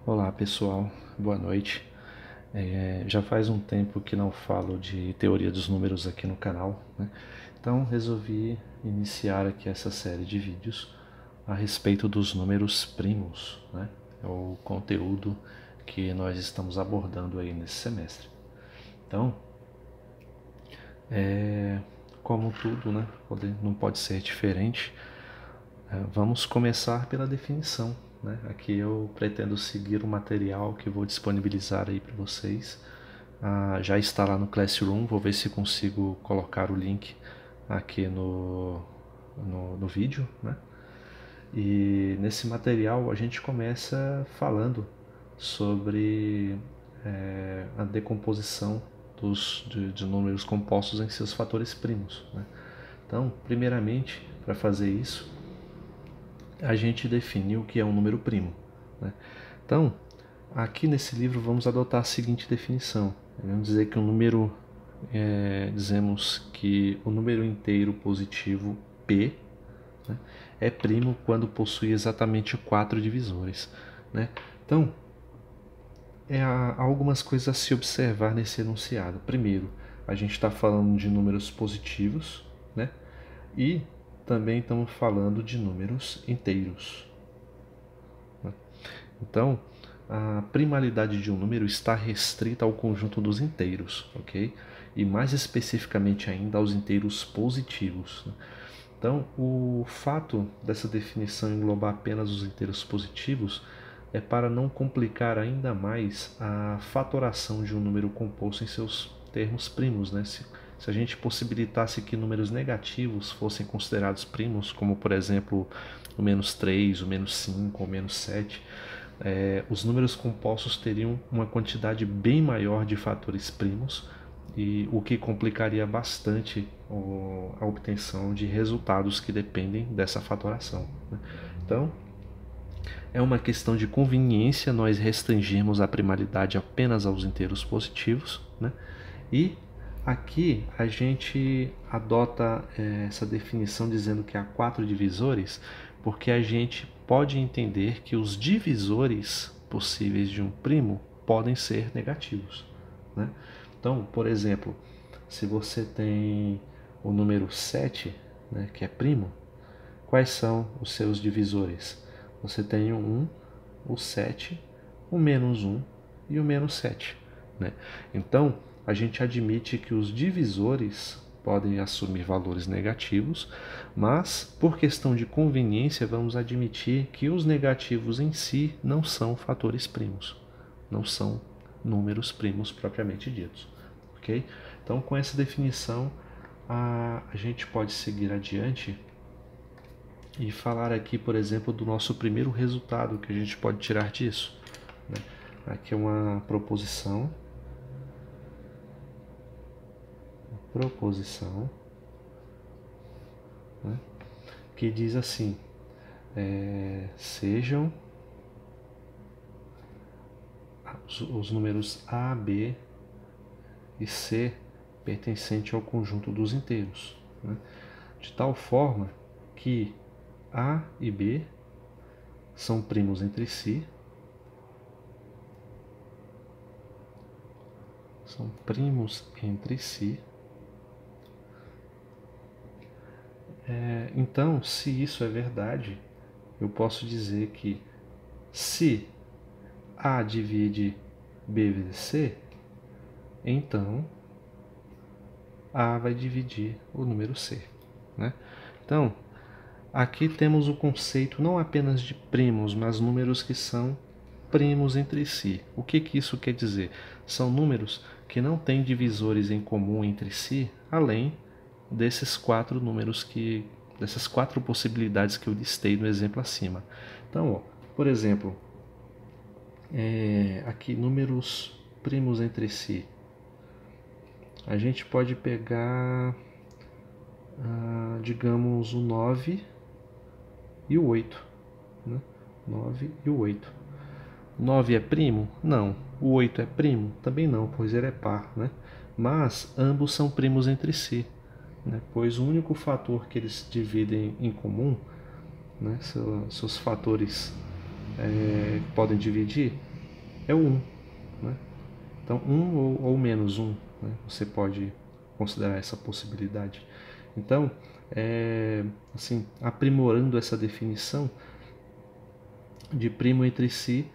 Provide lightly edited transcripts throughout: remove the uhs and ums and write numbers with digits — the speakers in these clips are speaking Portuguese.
Olá pessoal, boa noite. Já faz um tempo que não falo de teoria dos números aqui no canal, né? Então resolvi iniciar aqui essa série de vídeos a respeito dos números primos, né? É o conteúdo que nós estamos abordando aí nesse semestre. Então, como tudo, né? Não pode ser diferente. Vamos começar pela definição, né? Aqui eu pretendo seguir o material que vou disponibilizar aí para vocês. Já está lá no Classroom, vou ver se consigo colocar o link aqui no vídeo, né? E nesse material a gente começa falando sobre a decomposição de números compostos em seus fatores primos, né? Então, primeiramente, para fazer isso, a gente define o que é um número primo, né? Então, aqui nesse livro vamos adotar a seguinte definição. Vamos dizer que dizemos que o número inteiro positivo P, né, é primo quando possui exatamente 4 divisores, né? Então, há algumas coisas a se observar nesse enunciado. Primeiro, a gente está falando de números positivos, né? E também estamos falando de números inteiros. Então, a primalidade de um número está restrita ao conjunto dos inteiros, ok? E mais especificamente ainda aos inteiros positivos. Então, o fato dessa definição englobar apenas os inteiros positivos é para não complicar ainda mais a fatoração de um número composto em seus termos primos, né? Se a gente possibilitasse que números negativos fossem considerados primos, como por exemplo o -3, o -5 ou o -7, os números compostos teriam uma quantidade bem maior de fatores primos, e o que complicaria bastante a obtenção de resultados que dependem dessa fatoração, né? Então, é uma questão de conveniência nós restringirmos a primalidade apenas aos inteiros positivos, né? E aqui a gente adota essa definição dizendo que há 4 divisores, porque a gente pode entender que os divisores possíveis de um primo podem ser negativos, né? Então, por exemplo, se você tem o número 7, né, que é primo, quais são os seus divisores? Você tem o 1, o 7, o -1 e o -7, né? Então, a gente admite que os divisores podem assumir valores negativos, mas, por questão de conveniência, vamos admitir que os negativos em si não são fatores primos, não são números primos propriamente ditos, ok? Então, com essa definição, a gente pode seguir adiante e falar aqui, por exemplo, do nosso primeiro resultado que a gente pode tirar disso, né? Aqui é uma proposição, né, que diz assim: sejam os números A, B e C pertencentes ao conjunto dos inteiros, né, de tal forma que A e B são primos entre si, Então, se isso é verdade, eu posso dizer que se A divide B vezes C, então A vai dividir o número C, né? Então, aqui temos o conceito não apenas de primos, mas números que são primos entre si. O que isso quer dizer? São números que não têm divisores em comum entre si, além desses 4 números dessas 4 possibilidades que eu listei no exemplo acima. Então, ó, por exemplo, aqui números primos entre si. A gente pode pegar, digamos, o 9 e o 8, né? 9 e o 8. O 9 é primo? Não. O 8 é primo? Também não, pois ele é par, né? Mas ambos são primos entre si, né? Pois o único fator que eles dividem em comum, né, seus fatores podem dividir, é o 1. Né? Então, 1 ou menos 1, né? Você pode considerar essa possibilidade. Então, assim, aprimorando essa definição de primo entre si,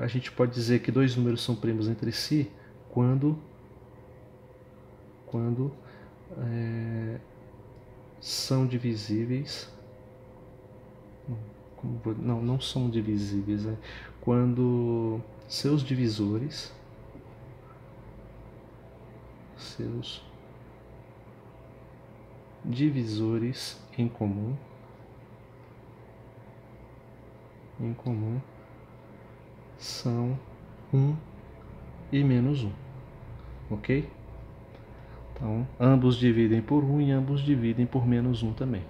a gente pode dizer que dois números são primos entre si quando são divisíveis. Não são divisíveis, quando seus divisores em comum são 1 e menos 1, ok? Então, ambos dividem por 1 e ambos dividem por menos 1 também,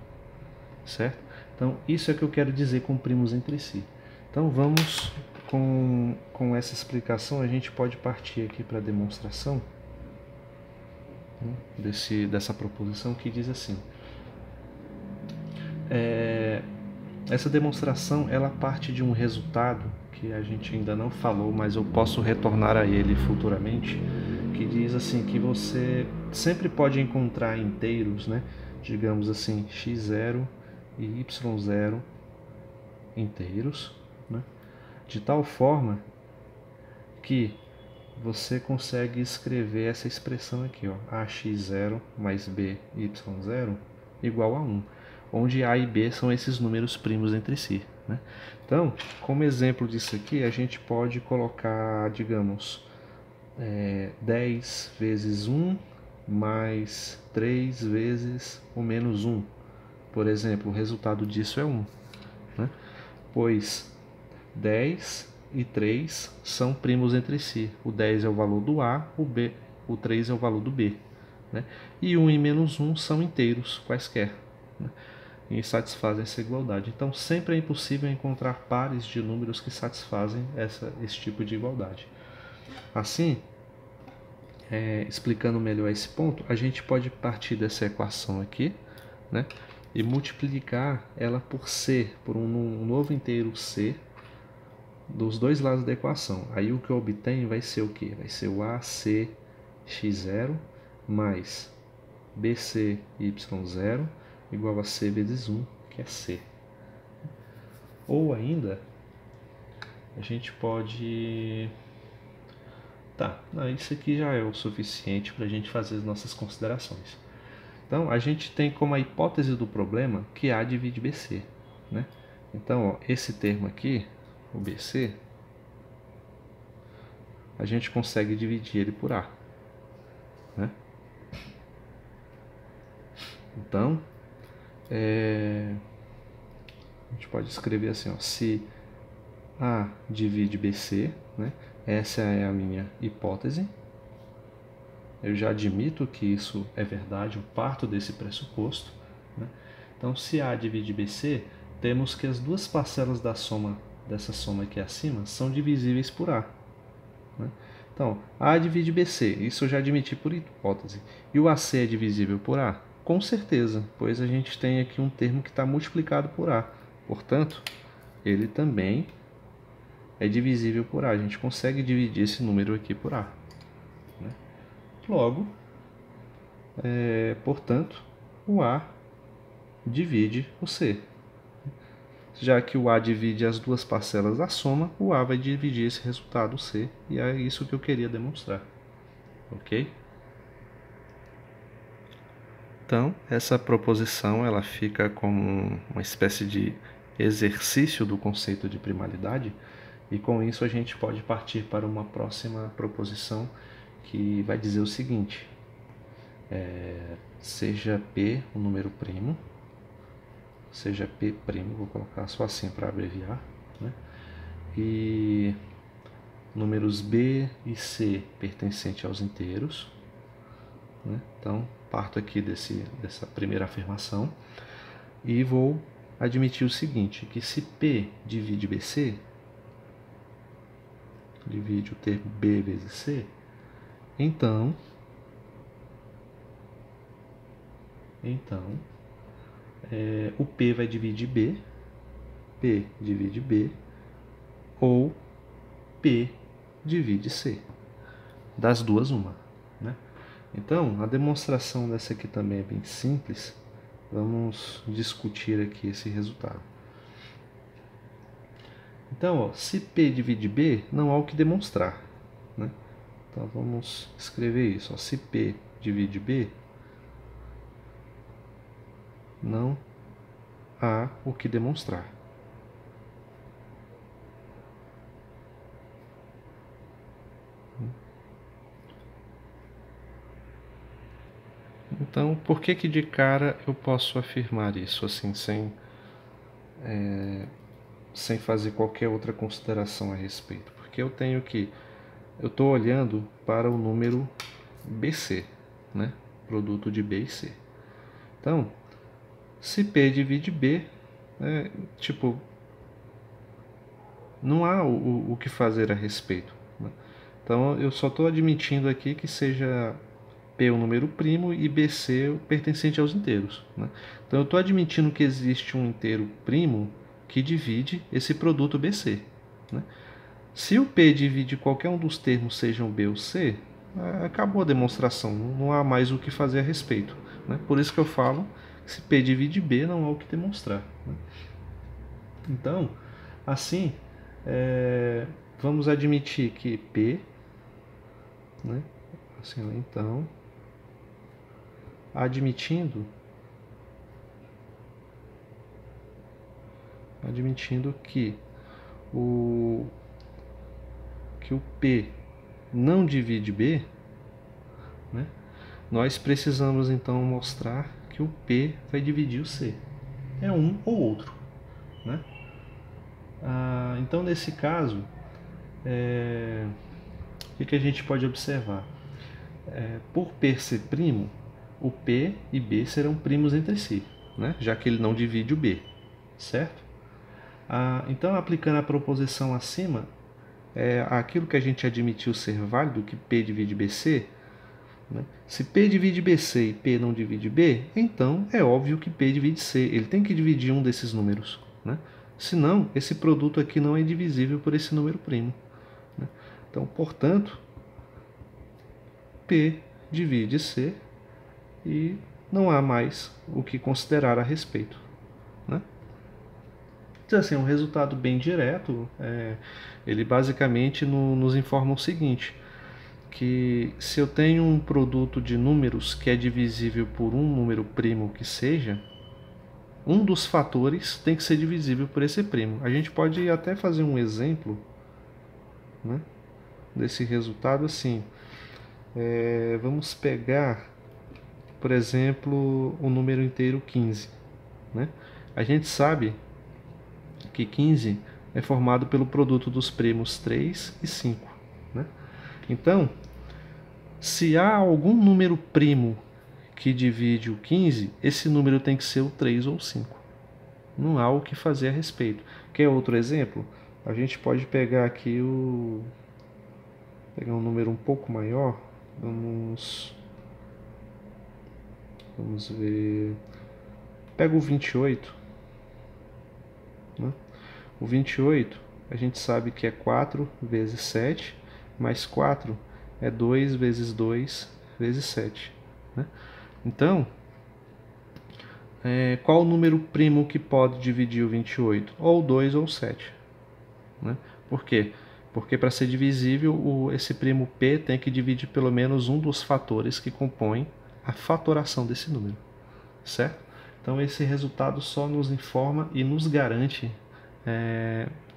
certo? Então, isso é o que eu quero dizer com primos entre si. Então, vamos com essa explicação, a gente pode partir aqui para a demonstração, né, dessa proposição que diz assim. Essa demonstração ela parte de um resultado que a gente ainda não falou, mas eu posso retornar a ele futuramente, que diz assim que você sempre pode encontrar inteiros, né? Digamos assim, x0 e y0 inteiros, né? De tal forma que você consegue escrever essa expressão aqui, ó, ax0 mais by0 igual a 1, onde a e b são esses números primos entre si, né? Então, como exemplo disso aqui, a gente pode colocar, digamos, 10 vezes 1 mais 3 vezes o menos 1. Por exemplo, o resultado disso é 1, né? Pois 10 e 3 são primos entre si. O 10 é o valor do A, o 3 é o valor do B, né? E 1 e menos 1 são inteiros quaisquer, né? E satisfazem essa igualdade. Então, sempre é impossível encontrar pares de números que satisfazem esse tipo de igualdade. Assim, explicando melhor esse ponto, a gente pode partir dessa equação aqui, né, e multiplicar ela por c, por um novo inteiro c, dos dois lados da equação. Aí o que eu obtenho vai ser o quê? Vai ser o ACX0 mais BCY0 igual a C vezes 1, que é C. Ou ainda, a gente pode... Tá, isso aqui já é o suficiente para a gente fazer as nossas considerações. Então, a gente tem como a hipótese do problema que A divide BC, né? Então, ó, esse termo aqui, o BC, a gente consegue dividir ele por A, né? Então, a gente pode escrever assim, ó, se A divide BC, né? Essa é a minha hipótese. Eu já admito que isso é verdade, eu parto desse pressuposto, né? Então, se A divide BC, temos que as duas parcelas dessa soma aqui acima são divisíveis por A, né? Então, A divide BC, isso eu já admiti por hipótese. E o AC é divisível por A? Com certeza, pois a gente tem aqui um termo que está multiplicado por A. Portanto, ele também é divisível por A. A gente consegue dividir esse número aqui por A, né? Logo, portanto, o A divide o C. Já que o A divide as duas parcelas da soma, o A vai dividir esse resultado C, e é isso que eu queria demonstrar. Ok? Então, essa proposição ela fica como uma espécie de exercício do conceito de primalidade, e com isso a gente pode partir para uma próxima proposição que vai dizer o seguinte: seja P um número primo, seja P', vou colocar só assim para abreviar, né? E números B e C pertencentes aos inteiros, né? Então, parto aqui dessa primeira afirmação e vou admitir o seguinte, que se P divide BC, divide o termo B vezes C, então o P vai dividir B, P divide B, ou P divide C. Das duas, uma, né? Então, a demonstração dessa aqui também é bem simples. Vamos discutir aqui esse resultado. Então, ó, se P divide B, não há o que demonstrar, né? Então, vamos escrever isso. Ó. Se P divide B, não há o que demonstrar. Então, por que de cara eu posso afirmar isso assim, sem fazer qualquer outra consideração a respeito? Porque eu estou olhando para o número BC, né? Produto de B e C. Então, se P divide B, tipo, não há o que fazer a respeito, né? Então, eu só estou admitindo aqui que seja P o número primo e BC o pertencente aos inteiros, né? Então eu estou admitindo que existe um inteiro primo que divide esse produto BC, né? Se o P divide qualquer um dos termos, sejam B ou C, acabou a demonstração, não há mais o que fazer a respeito, né? Por isso que eu falo que se P divide B, não há o que demonstrar, né? Então, assim, vamos admitir que P, né? Assim, então, admitindo que o P não divide B, né, nós precisamos então mostrar que o P vai dividir o C. É um ou outro, né? Então, nesse caso, o que a gente pode observar? Por P ser primo, o P e B serão primos entre si, né? Já que ele não divide o B, certo? Então, aplicando a proposição acima, aquilo que a gente admitiu ser válido, que P divide BC, né? Se P divide BC e P não divide B, então é óbvio que P divide C. Ele tem que dividir um desses números, né? Senão, esse produto aqui não é divisível por esse número primo, né? Então, portanto, P divide C e não há mais o que considerar a respeito, né? Então, assim, é um resultado bem direto. Ele basicamente nos informa o seguinte, que se eu tenho um produto de números que é divisível por um número primo que seja, um dos fatores tem que ser divisível por esse primo. A gente pode até fazer um exemplo, né, desse resultado assim. Vamos pegar, por exemplo, o número inteiro 15, né? A gente sabe que 15 é formado pelo produto dos primos 3 e 5, né? Então, se há algum número primo que divide o 15, esse número tem que ser o 3 ou o 5. Não há o que fazer a respeito. Quer outro exemplo? A gente pode pegar aqui pegar um número um pouco maior. Vamos ver. Pega o 28, né? O 28, a gente sabe que é 4 vezes 7, mais 4 é 2 vezes 2 vezes 7, né? Então, qual o número primo que pode dividir o 28? Ou 2 ou 7, né? Por quê? Porque para ser divisível, esse primo P tem que dividir pelo menos um dos fatores que compõem a fatoração desse número, certo? Então esse resultado só nos informa e nos garante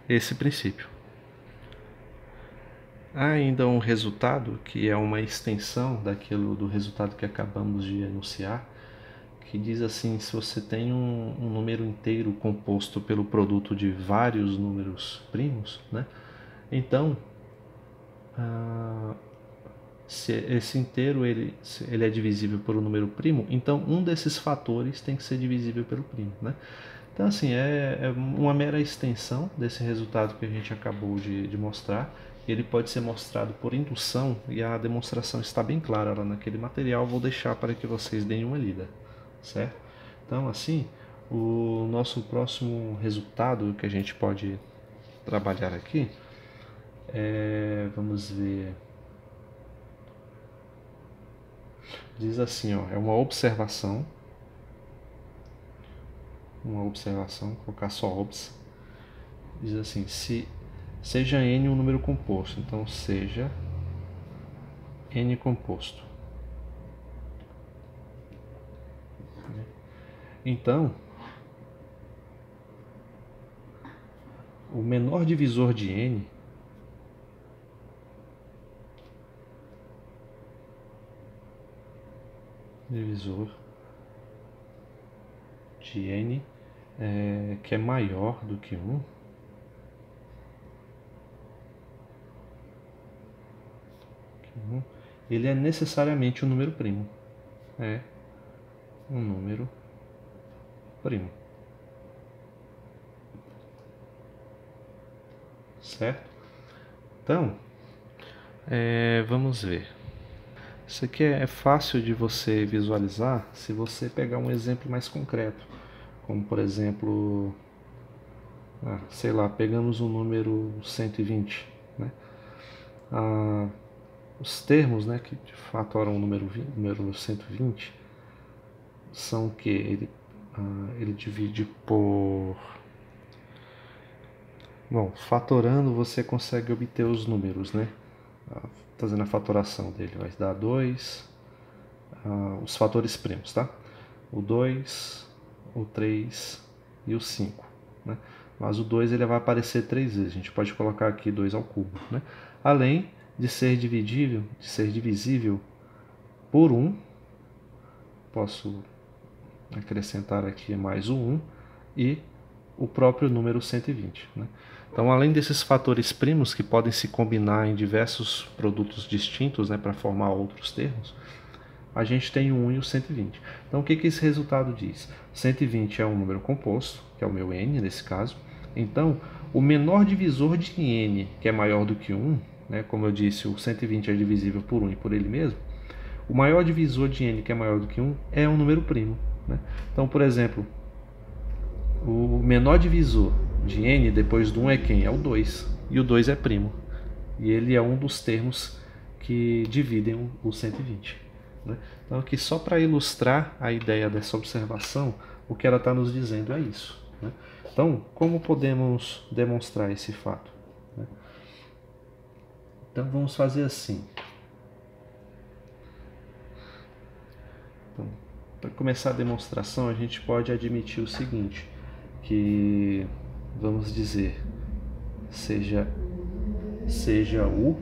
esse princípio. Há ainda um resultado que é uma extensão do resultado que acabamos de enunciar, que diz assim: se você tem um número inteiro composto pelo produto de vários números primos, né? Então, se esse inteiro ele é divisível por um número primo, então um desses fatores tem que ser divisível pelo primo, né? Então, assim, é uma mera extensão desse resultado que a gente acabou de mostrar. Ele pode ser mostrado por indução e a demonstração está bem clara lá naquele material. Vou deixar para que vocês deem uma lida, certo? Então, assim, o nosso próximo resultado que a gente pode trabalhar aqui Vamos ver. Diz assim, ó, é uma observação. Vou colocar só obs. Diz assim, seja n um número composto. Então, seja n composto. Então, o menor divisor de n que é maior do que 1, ele é necessariamente um número primo. É um número primo. Certo? Então, vamos ver. Isso aqui é fácil de você visualizar se você pegar um exemplo mais concreto. Como, por exemplo, sei lá, pegamos o número 120. Né? Os termos, né, que fatoram o número 120 são que ele divide por... Bom, fatorando você consegue obter os números, né? Fazendo a fatoração dele vai dar 2, os fatores primos, tá? O 2, o 3 e o 5, né? Mas o 2 ele vai aparecer 3 vezes, a gente pode colocar aqui 2 ao cubo, né? Além de ser divisível por 1, posso acrescentar aqui mais o 1 e o próprio número 120, né? Então, além desses fatores primos que podem se combinar em diversos produtos distintos, né, para formar outros termos, a gente tem o 1 e o 120. Então, o que esse resultado diz? 120 é um número composto, que é o meu n nesse caso. Então, o menor divisor de n, que é maior do que 1, né, como eu disse, o 120 é divisível por 1 e por ele mesmo, o maior divisor de n, que é maior do que 1, é um número primo. Né? Então, por exemplo, o menor divisor de n depois do 1 é quem? É o 2. E o 2 é primo. E ele é um dos termos que dividem o 120. Né? Então, aqui só para ilustrar a ideia dessa observação, o que ela está nos dizendo é isso. Né? Então, como podemos demonstrar esse fato? Né? Então, vamos fazer assim. Então, para começar a demonstração, a gente pode admitir o seguinte, que, vamos dizer, seja o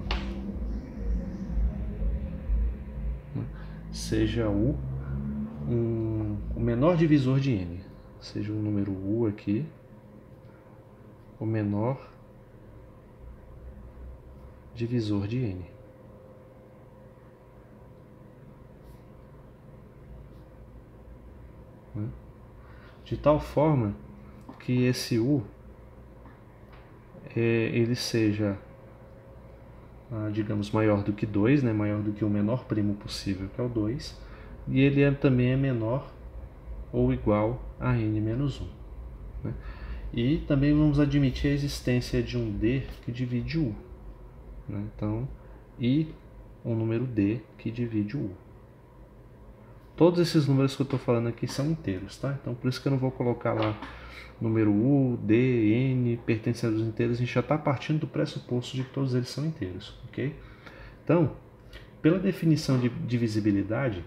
menor divisor de n, seja o número u aqui, o menor divisor de n. De tal forma que esse u ele seja, digamos, maior do que 2, né? Maior do que o menor primo possível, que é o 2, e ele também é menor ou igual a n menos 1. Né? E também vamos admitir a existência de um d que divide o u. Né? Então, e um número d que divide o u. Todos esses números que eu estou falando aqui são inteiros, tá? Então, por isso que eu não vou colocar lá número u, d, n, pertencendo aos inteiros. A gente já está partindo do pressuposto de que todos eles são inteiros, ok? Então, pela definição de divisibilidade,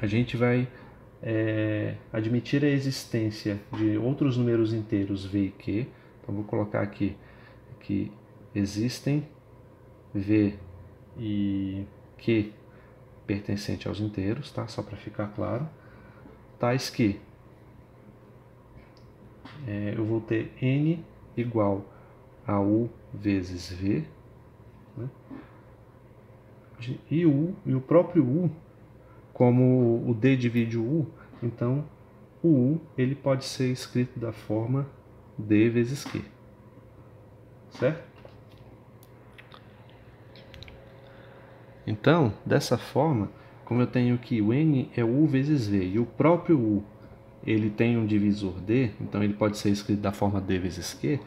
a gente vai admitir a existência de outros números inteiros v e q. Então, vou colocar aqui que existem v e q pertencente aos inteiros, tá? Só para ficar claro. Tais que eu vou ter n igual a u vezes v, né? E o próprio u, como o d divide o u, então o u ele pode ser escrito da forma d vezes q, certo? Então, dessa forma, como eu tenho que o n é u vezes v e o próprio u ele tem um divisor d, então ele pode ser escrito da forma d vezes q,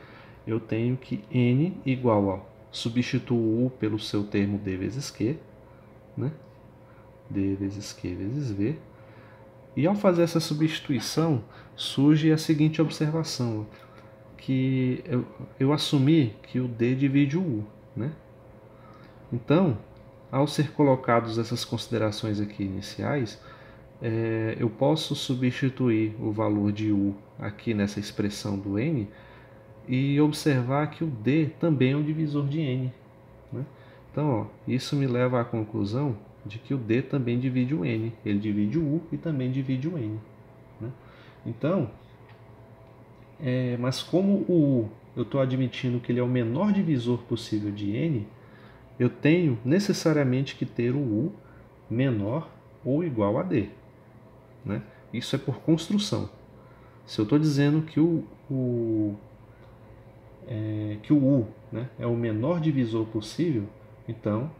eu tenho que n igual substituo U pelo seu termo D vezes Q, né? D vezes Q vezes V. E ao fazer essa substituição, surge a seguinte observação, que eu assumi que o D divide o U, né? Então, ao ser colocadas essas considerações aqui iniciais, eu posso substituir o valor de U aqui nessa expressão do N e observar que o D também é um divisor de N, né? Então, ó, isso me leva à conclusão de que o D também divide o N. Ele divide o U e também divide o N, né? Então, mas como o U, eu estou admitindo que ele é o menor divisor possível de N, eu tenho necessariamente que ter o U menor ou igual a D, né? Isso é por construção. Se eu estou dizendo que o U, né, é o menor divisor possível, então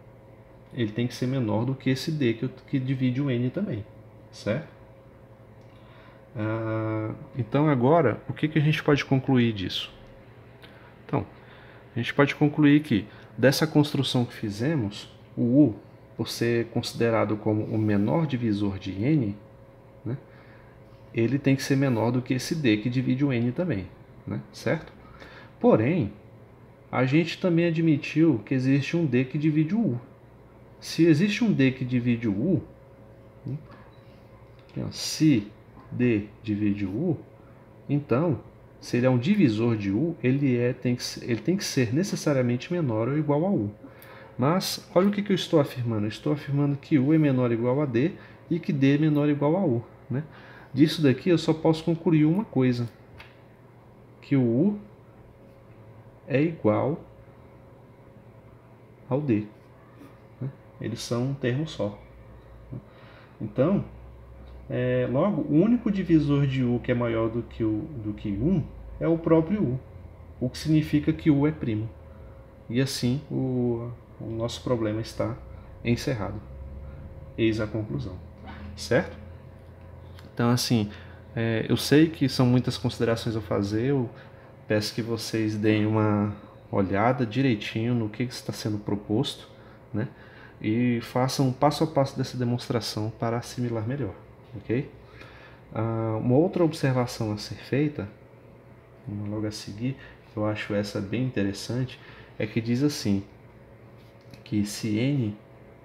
ele tem que ser menor do que esse D que divide o N também, certo? Então agora, o que a gente pode concluir disso? Então, a gente pode concluir que dessa construção que fizemos, o U, por ser considerado como o menor divisor de N, né, ele tem que ser menor do que esse D que divide o N também, né, certo? Porém, a gente também admitiu que existe um D que divide o U. Se existe um D que divide o U, se D divide o U, então, se ele é um divisor de U, ele tem que ser necessariamente menor ou igual a U. Mas, olha o que eu estou afirmando. Eu estou afirmando que U é menor ou igual a D e que D é menor ou igual a U, né? Disso daqui eu só posso concluir uma coisa, que o U é igual ao D, né? Eles são um termo só. Então, logo, o único divisor de U que é maior do que 1 é o próprio U, o que significa que U é primo. E assim o nosso problema está encerrado. Eis a conclusão, certo? Então, assim, eu sei que são muitas considerações a fazer, eu peço que vocês deem uma olhada direitinho no que está sendo proposto, né? E façam passo a passo dessa demonstração para assimilar melhor, ok? Uma outra observação a ser feita, logo a seguir, eu acho essa bem interessante, é que diz assim, que se N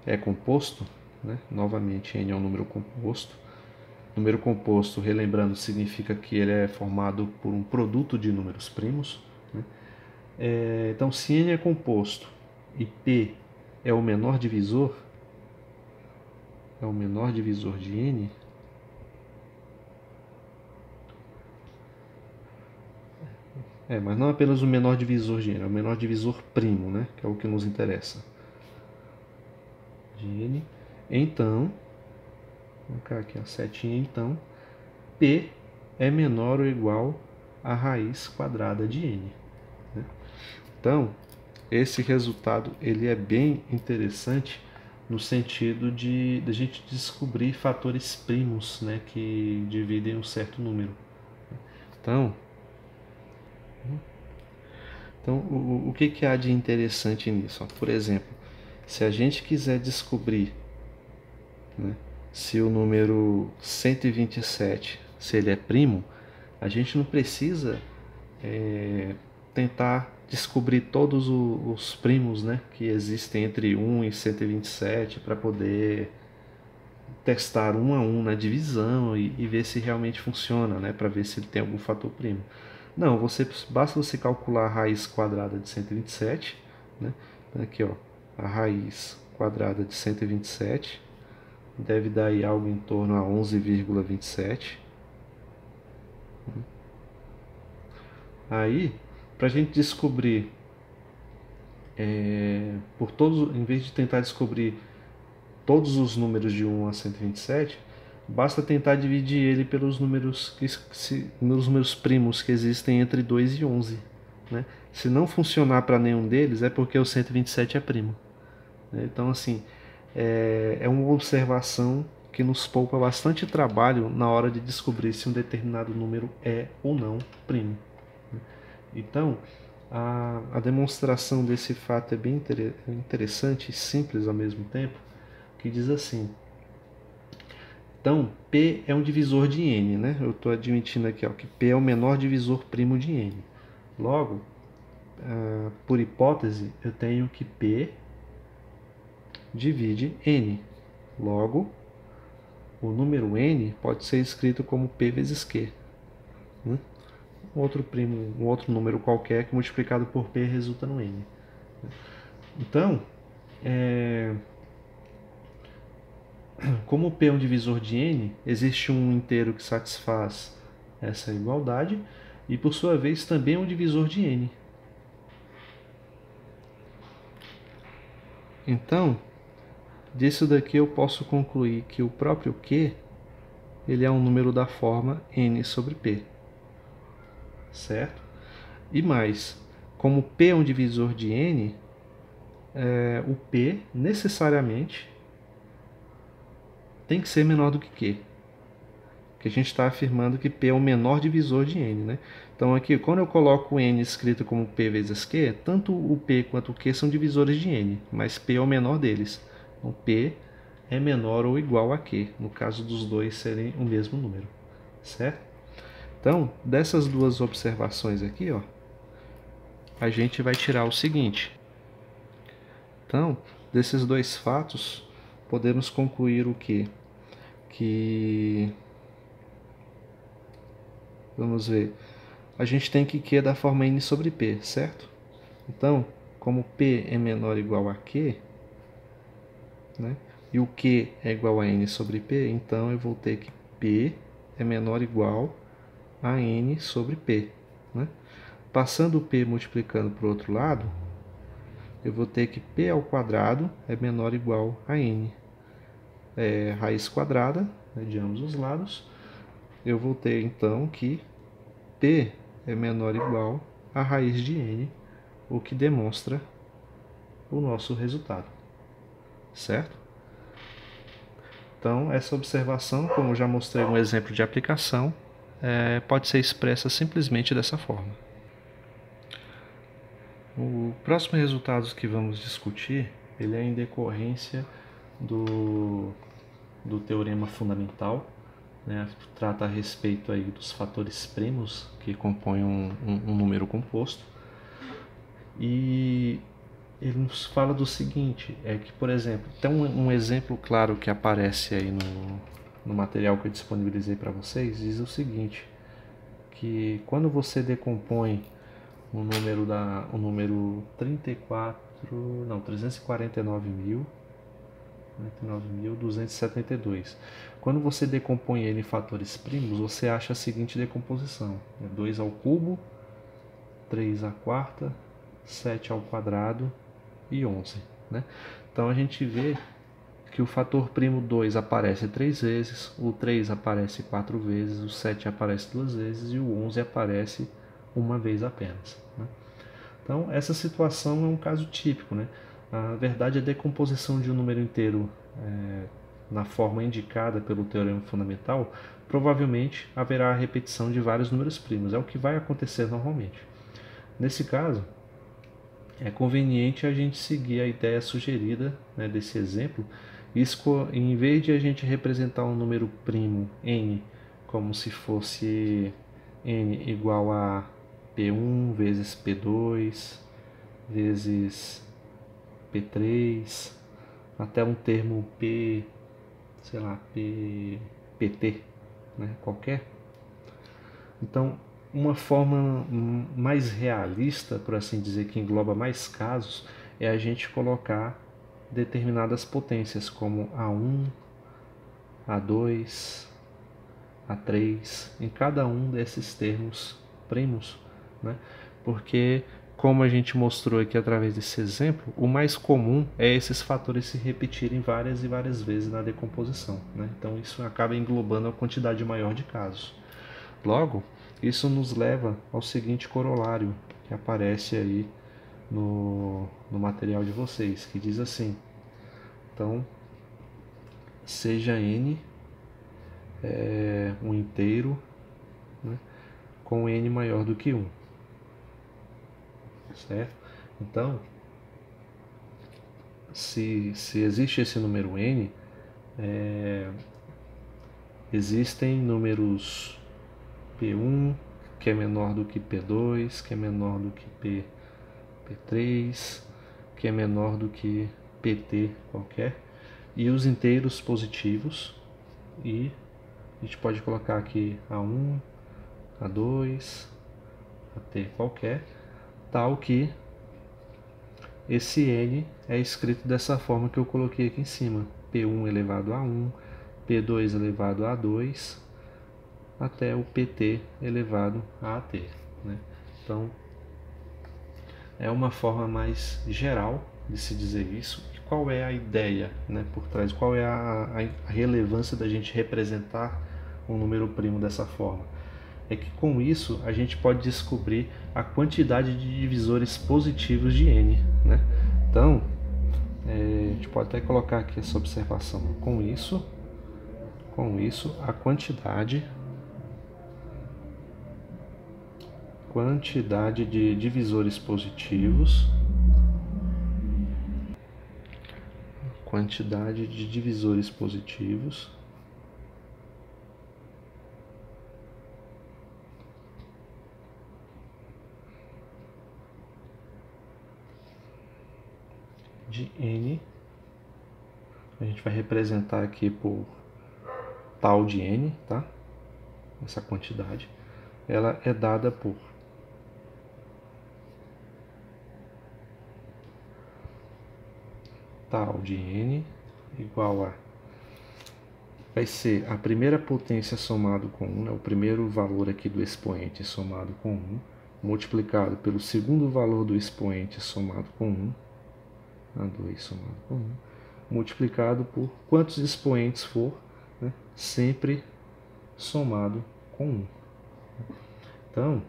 é composto, né? Novamente N é um número composto. Número composto, relembrando, significa que ele é formado por um produto de números primos, né? Então, se N é composto e P é o menor divisor, de N, mas não apenas o menor divisor de N, é o menor divisor primo, né? Que é o que nos interessa. De N. Então, vou colocar aqui a setinha, então, P é menor ou igual a raiz quadrada de N, né? Então, esse resultado ele é bem interessante no sentido de a gente descobrir fatores primos, né, que dividem um certo número. Então o que há de interessante nisso? Por exemplo, se a gente quiser descobrir, né, se o número 127, se ele é primo, a gente não precisa tentar descobrir todos os primos, né, que existem entre 1 e 127 para poder testar um a um na divisão e ver se realmente funciona, né, para ver se ele tem algum fator primo. Não, basta você calcular a raiz quadrada de 127, né? Aqui, ó, a raiz quadrada de 127 deve dar aí algo em torno a 11,27. Aí, para a gente descobrir, em vez de tentar descobrir todos os números de 1 a 127, basta tentar dividir ele pelos números primos que existem entre 2 e 11. Né? Se não funcionar para nenhum deles, é porque o 127 é primo. Então, assim, é uma observação que nos poupa bastante trabalho na hora de descobrir se um determinado número é ou não primo. Então, A demonstração desse fato é bem interessante e simples ao mesmo tempo, que diz assim: então, P é um divisor de N, né? Eu estou admitindo aqui, ó, que P é o menor divisor primo de N. Logo, por hipótese, eu tenho que P divide N. Logo, o número N pode ser escrito como P vezes Q. Né? Um outro número qualquer que multiplicado por P resulta no N. Então, como P é um divisor de N, existe um inteiro que satisfaz essa igualdade e, por sua vez, também é um divisor de N. Então, disso daqui eu posso concluir que o próprio Q ele é um número da forma N sobre P. Certo? E mais, como P é um divisor de N, o P necessariamente tem que ser menor do que Q. Porque a gente está afirmando que P é o menor divisor de N, né? Então aqui, quando eu coloco N escrito como P vezes Q, tanto o P quanto o Q são divisores de N, mas P é o menor deles. Então P é menor ou igual a Q, no caso dos dois serem o mesmo número, certo? Então, dessas duas observações aqui, ó, a gente vai tirar o seguinte. Então, desses dois fatos, podemos concluir o quê? Que, vamos ver, a gente tem que Q da forma N sobre P, certo? Então, como P é menor ou igual a Q, né, e o Q é igual a N sobre P, então eu vou ter que P é menor ou igual a N sobre P. Né? Passando o P multiplicando para o outro lado, eu vou ter que P ao quadrado é menor ou igual a N. Raiz quadrada, né, de ambos os lados, eu vou ter então que P é menor ou igual a raiz de N, o que demonstra o nosso resultado, certo? Então, essa observação, como já mostrei um exemplo de aplicação, pode ser expressa simplesmente dessa forma. O próximo resultado que vamos discutir, ele é em decorrência do teorema fundamental, né? Trata a respeito aí dos fatores primos que compõem um número composto. E ele nos fala do seguinte, que, por exemplo, tem um exemplo claro que aparece aí no material que eu disponibilizei para vocês, diz o seguinte, que quando você decompõe o número 349.272, quando você decompõe ele em fatores primos, você acha a seguinte decomposição, 2 ao cubo, 3 à quarta, 7 ao quadrado e 11. Né? Então a gente vê que o fator primo 2 aparece 3 vezes, o 3 aparece 4 vezes, o 7 aparece 2 vezes e o 11 aparece uma vez apenas. Né? Então essa situação é um caso típico. Né? Na verdade, a decomposição de um número inteiro na forma indicada pelo teorema fundamental, provavelmente haverá a repetição de vários números primos. É o que vai acontecer normalmente. Nesse caso, é conveniente a gente seguir a ideia sugerida, né, desse exemplo. Em vez de a gente representar um número primo n como se fosse n igual a P1 vezes P2 vezes P3 até um termo P, sei lá, PT, né, qualquer. Então, uma forma mais realista, por assim dizer, que engloba mais casos, é a gente colocar determinadas potências como A1, A2, A3 em cada um desses termos primos, né? Porque, como a gente mostrou aqui através desse exemplo, o mais comum é esses fatores se repetirem várias e várias vezes na decomposição, né? Então isso acaba englobando a quantidade maior de casos. Logo, isso nos leva ao seguinte corolário que aparece aí no material de vocês, que diz assim: então, seja n um inteiro, né, com n maior do que 1. certo? Então, se existe esse número n, existem números P1, que é menor do que P2, que é menor do que P3, que é menor do que PT qualquer, e os inteiros positivos, e a gente pode colocar aqui A1, A2, AT qualquer, tal que esse n é escrito dessa forma que eu coloquei aqui em cima, P1 elevado a 1, P2 elevado a 2, até o PT elevado a AT. Né? Então, é uma forma mais geral de se dizer isso. E qual é a ideia, né, por trás? Qual é a relevância da gente representar um número primo dessa forma? É que com isso a gente pode descobrir a quantidade de divisores positivos de n. Né? Então, a gente pode até colocar aqui essa observação. Com isso a quantidade de divisores positivos, de n, a gente vai representar aqui por tal de n, tá? Essa quantidade, ela é dada por tal de n igual a, vai ser a primeira potência somado com 1, né, o primeiro valor aqui do expoente somado com 1, multiplicado pelo segundo valor do expoente somado com 1, A2 somado com 1, multiplicado por quantos expoentes for, né, sempre somado com 1. Então,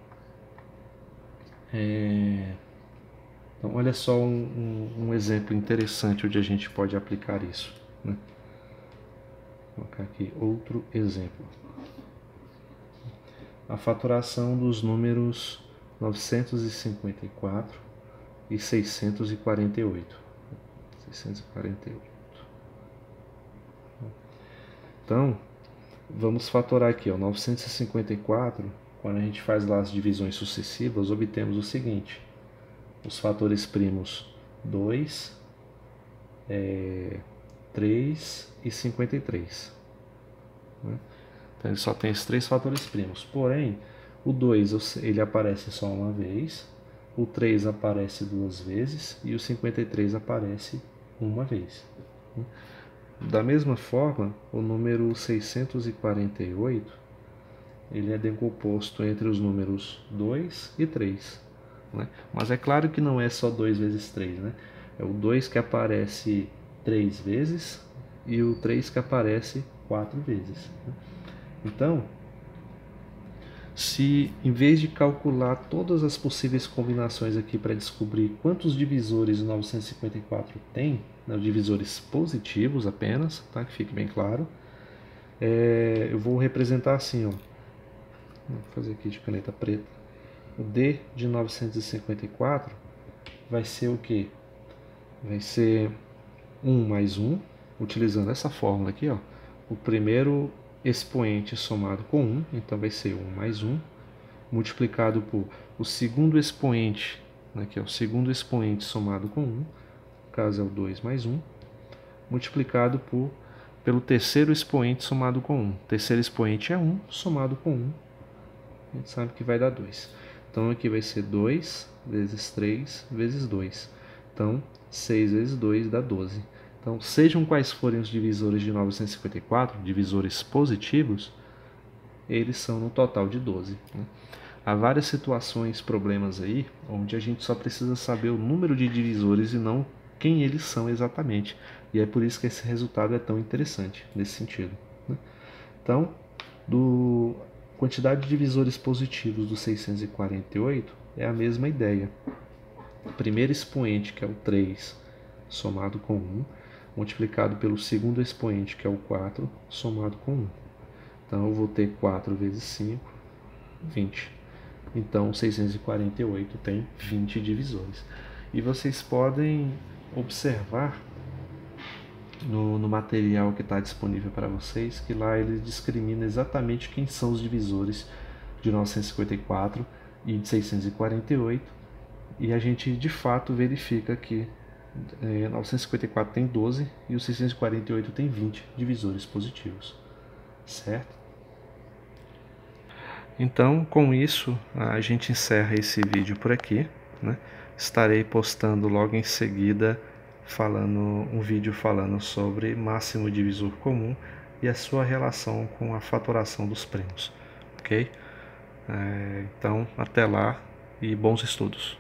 olha só um exemplo interessante onde a gente pode aplicar isso. Né? Vou colocar aqui outro exemplo. A fatoração dos números 954 e 648. Então, vamos fatorar aqui, ó, 954, quando a gente faz lá as divisões sucessivas, obtemos o seguinte: os fatores primos 2, 3 e 53. Né? Então ele só tem esses três fatores primos. Porém, o 2 ele aparece só uma vez, o 3 aparece duas vezes e o 53 aparece uma vez. Da mesma forma, o número 648 ele é decomposto entre os números 2 e 3. Né? Mas é claro que não é só 2 vezes 3. Né? É o 2 que aparece 3 vezes e o 3 que aparece 4 vezes. Né? Então, se em vez de calcular todas as possíveis combinações aqui para descobrir quantos divisores o 954 tem, né, divisores positivos apenas, tá? Que fique bem claro, eu vou representar assim, ó. Vou fazer aqui de caneta preta. O D de 954 vai ser o que? Vai ser 1 mais 1, utilizando essa fórmula aqui, ó. O primeiro expoente somado com 1, então vai ser 1 mais 1, multiplicado por o segundo expoente, né, que é o segundo expoente somado com 1, no caso é o 2 mais 1, multiplicado pelo terceiro expoente somado com 1. O terceiro expoente é 1, somado com 1, a gente sabe que vai dar 2. Então aqui vai ser 2 vezes 3 vezes 2. Então 6 vezes 2 dá 12. Então, sejam quais forem os divisores de 954, divisores positivos, eles são no total de 12. Né? Há várias situações, problemas aí, onde a gente só precisa saber o número de divisores e não quem eles são exatamente. E é por isso que esse resultado é tão interessante, nesse sentido. Né? Então, quantidade de divisores positivos do 648 é a mesma ideia. O primeiro expoente, que é o 3, somado com 1, multiplicado pelo segundo expoente, que é o 4, somado com 1. Então, eu vou ter 4 vezes 5, 20. Então 648 tem 20 divisores. E vocês podem observar no material que está disponível para vocês, que lá ele discrimina exatamente quem são os divisores de 954 e de 648, e a gente de fato verifica que 954 tem 12 e o 648 tem 20 divisores positivos, certo? Então, com isso, a gente encerra esse vídeo por aqui, né? Estarei postando logo em seguida um vídeo falando sobre máximo divisor comum e a sua relação com a fatoração dos primos, ok? Então, até lá e bons estudos!